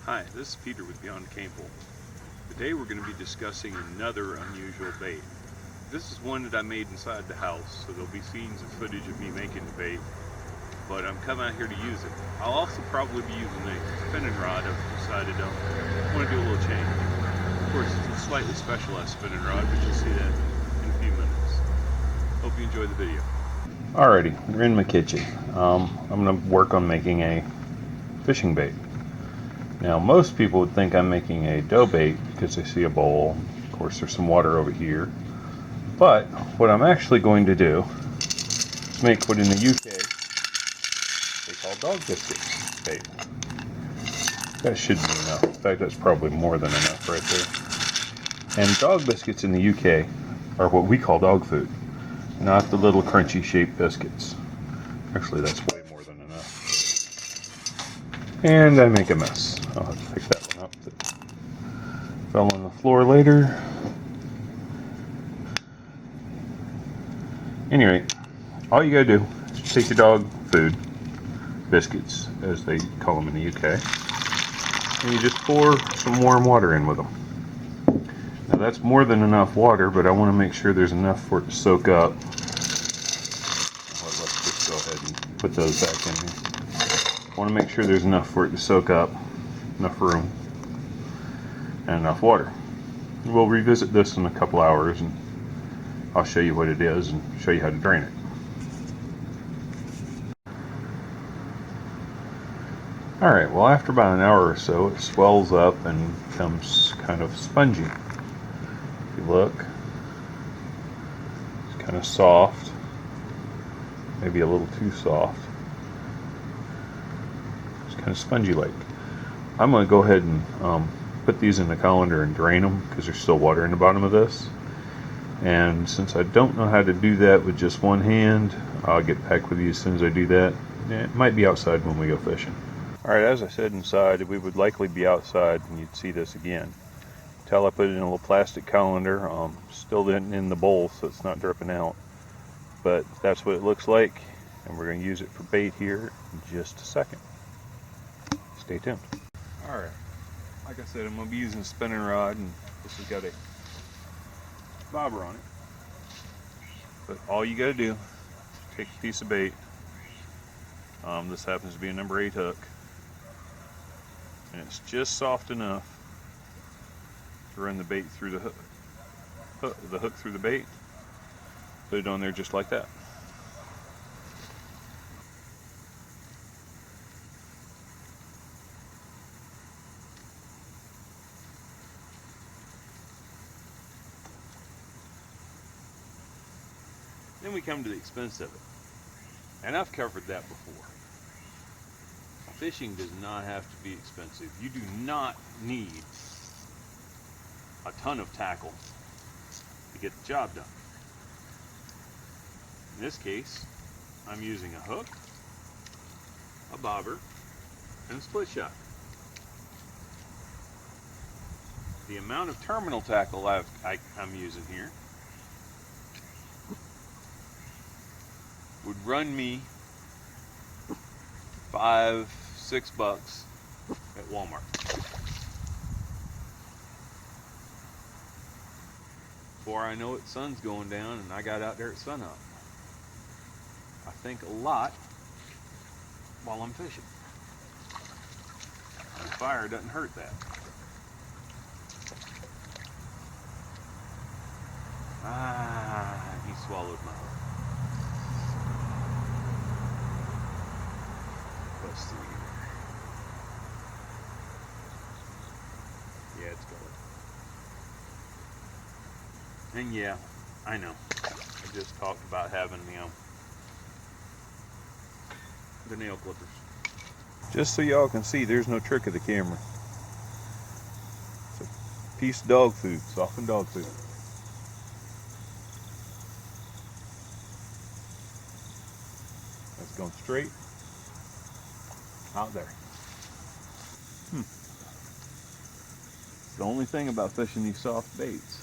Hi, this is Peter with Beyond Cample. Today we're going to be discussing another unusual bait. This is one that I made inside the house, so there'll be scenes and footage of me making the bait, but I'm coming out here to use it. I'll also probably be using a spinning rod. I've decided I want to do a little change. Of course, it's a slightly specialized spinning rod, but you'll see that in a few minutes. Hope you enjoy the video. Alrighty, we're in my kitchen. I'm going to work on making a fishing bait. Now, most people would think I'm making a dough bait because they see a bowl. Of course, there's some water over here. But what I'm actually going to do is make what in the UK they call dog biscuits bait. That should be enough. In fact, that's probably more than enough right there. And dog biscuits in the UK are what we call dog food, not the little crunchy shaped biscuits. Actually, that's way more than enough. And I make a mess. I'll have to pick that one up. That fell on the floor later. Anyway, all you gotta do is take your dog food, biscuits as they call them in the UK, and you just pour some warm water in with them. Now that's more than enough water, but I want to make sure there's enough for it to soak up. Let's just go ahead and put those back in here. I want to make sure there's enough for it to soak up, enough room, and enough water. We'll revisit this in a couple hours and I'll show you what it is and show you how to drain it. Alright, well after about an hour or so it swells up and becomes kind of spongy. If you look, it's kind of soft, maybe a little too soft. Kind of spongy like. I'm going to go ahead and put these in the colander and drain them because there's still water in the bottom of this. And since I don't know how to do that with just one hand, I'll get back with you as soon as I do that. It might be outside when we go fishing. Alright, as I said inside, we would likely be outside when you'd see this again. Until I put it in a little plastic colander, still in the bowl so it's not dripping out. But that's what it looks like, and we're going to use it for bait here in just a second. Stay tuned. Alright, like I said, I'm going to be using a spinning rod, and this has got a bobber on it. But all you got to do is take a piece of bait. This happens to be a number 8 hook. And it's just soft enough to run the bait through the hook through the bait. Put it on there just like that. Then we come to the expense of it. And I've covered that before. Fishing does not have to be expensive. You do not need a ton of tackle to get the job done. In this case, I'm using a hook, a bobber, and a split shot. The amount of terminal tackle I'm using here would run me $5-6 at Walmart. Before I know it, sun's going down and I got out there at sunup. I think a lot while I'm fishing. And fire doesn't hurt that. He swallowed my hook. Bust through here. Yeah, it's going. And yeah, I know. I just talked about having the nail clippers. Just so y'all can see, there's no trick of the camera. It's a piece of dog food, softened dog food. That's going straight out there. It's the only thing about fishing these soft baits.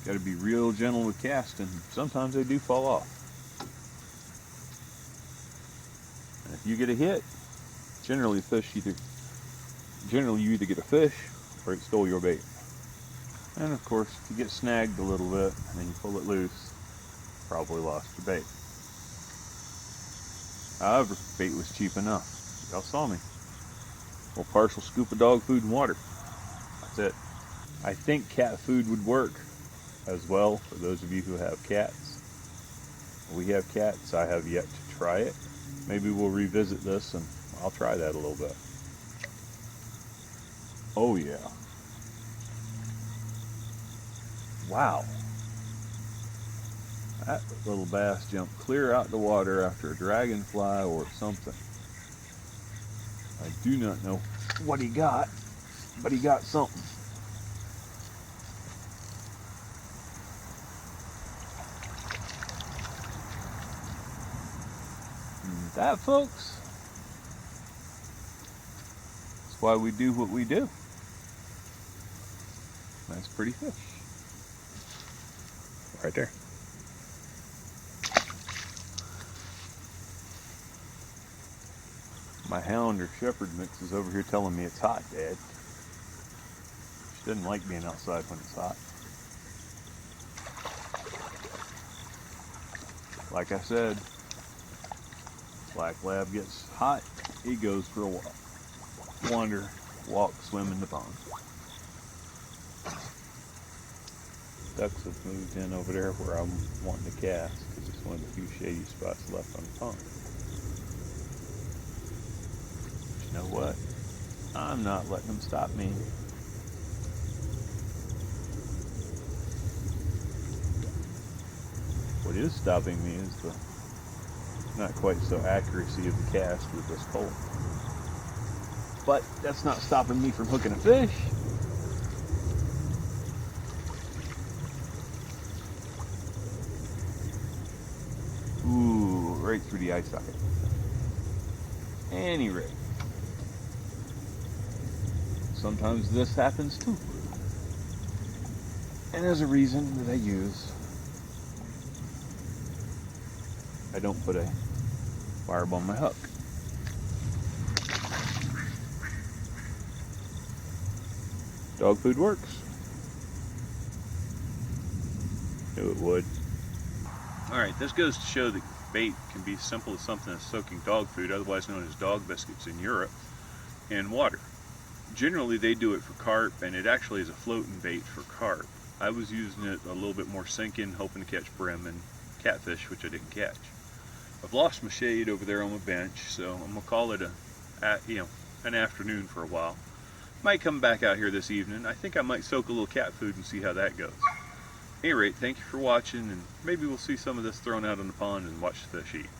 Got to be real gentle with casting. Sometimes they do fall off. And if you get a hit, generally fish either generally you either get a fish or it stole your bait. And of course, if you get snagged a little bit and then you pull it loose, probably lost your bait. However, bait was cheap enough. Y'all saw me. Well, partial scoop of dog food and water. That's it. I think cat food would work as well for those of you who have cats. We have cats. I have yet to try it. Maybe we'll revisit this and I'll try that a little bit. Oh yeah. Wow. That little bass jumped clear out the water after a dragonfly or something. I do not know what he got, but he got something. And that, folks, is why we do what we do. That's pretty fish. Right there. My hound or shepherd mix is over here telling me it's hot, Dad. She doesn't like being outside when it's hot. Like I said, Black Lab gets hot, he goes for a walk. Wander, walk, swim in the pond. Ducks have moved in over there where I'm wanting to cast because it's one of the few shady spots left on the pond. You know what? I'm not letting them stop me. What is stopping me is the not quite so accuracy of the cast with this pole. But that's not stopping me from hooking a fish. Ooh, right through the eye socket. Any rate. Sometimes this happens too. And there's a reason that I use. I don't put a barb on my hook. Dog food works. Knew it would. Alright, this goes to show that bait can be as simple as something as soaking dog food, otherwise known as dog biscuits in Europe, in water. Generally they do it for carp, and it actually is a floating bait for carp. I was using it a little bit more sinking, hoping to catch brim and catfish, which I didn't catch. I've lost my shade over there on my bench, so I'm gonna call it an afternoon for a while. Might come back out here this evening. I think I might soak a little cat food and see how that goes. At any rate, thank you for watching, and maybe we'll see some of this thrown out on the pond and watch the fish eat.